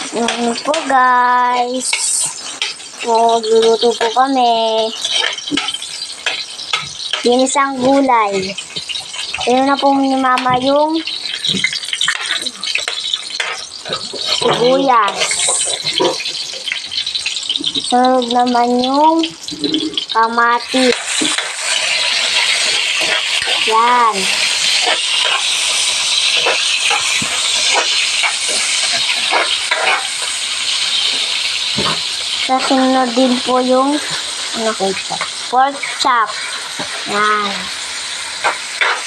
Ngayon po guys, magluluto po kami. Ginisang gulay. Pero na po ni Mama yung sibuyas. Sunod naman yung kamatis. Yan. Sa sunod din po yung pork chop. Yan.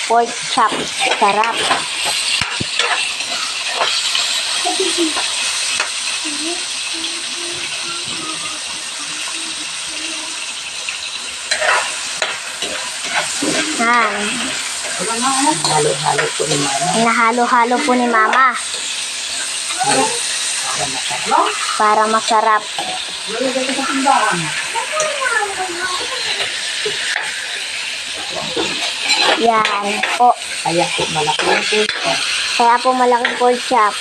Pork chop. Sarap. Yan. Halo-halo po ni Mama. Nahalo-halo po ni Mama. Para masarap. Yan po. Kaya po malaki yung pork. Kaya po malaking pork chop.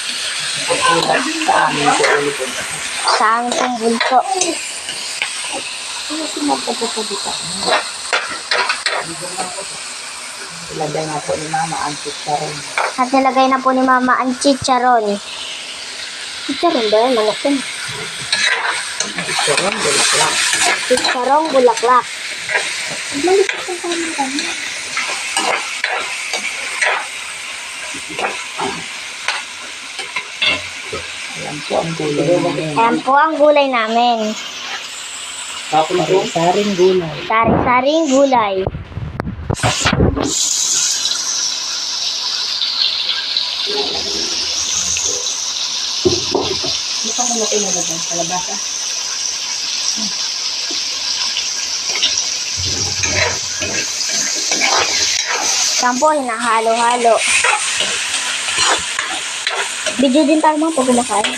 Sa amin po ulit po. Sa aming pong bulto. Ilagay na po ni Mama ang chicharon. At nilagay na po ni Mama ang chicharon. Chicharon ba yan? Manok yun. Chicharon, bulaklak. Chicharong bulaklak. Ayan po ang gulay namin. Ayan po ang gulay namin. Saring gulay. Sari-saring gulay. Mukhang malaki na ba dyan? Kalabasa? Yan po, hinahalo-halo. Video din tayo mga pag kumakain.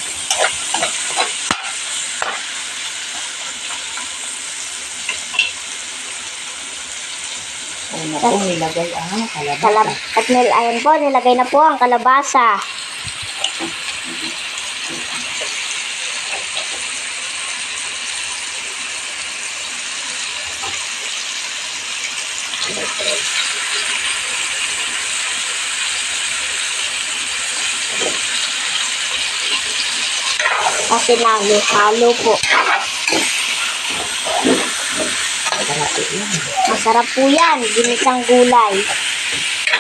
Una po nilagay ang kalabasa. At ayan po, nilagay na po ang kalabasa. Kasi halo po. Masarap po yan, ginisang gulay.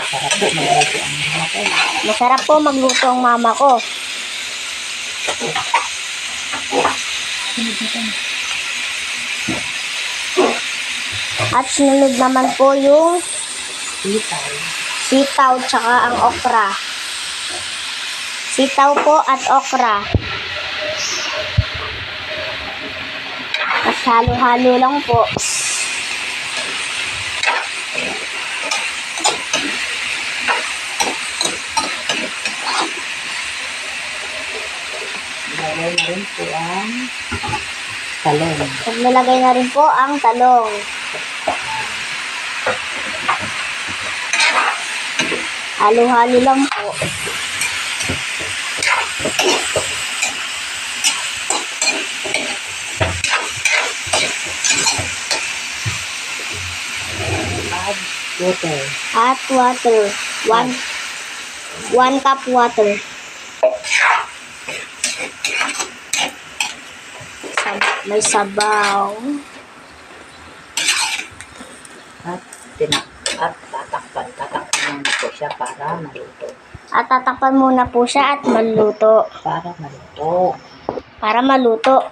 Masarap po magluto ang Mama ko. Masarap po magluto ang Mama ko. At sunod naman po yung sitaw tsaka ang okra. Sitaw po at okra. Mas halo-halo lang po. Nilagay na rin po ang talong. At nilagay na rin po ang talong. Halo-halo lang po. Add water. Add water. 1 cup water. May sabaw. At tatakpan muna po siya para maluto. At tatakpan muna po siya at maluto. Para maluto. Para maluto.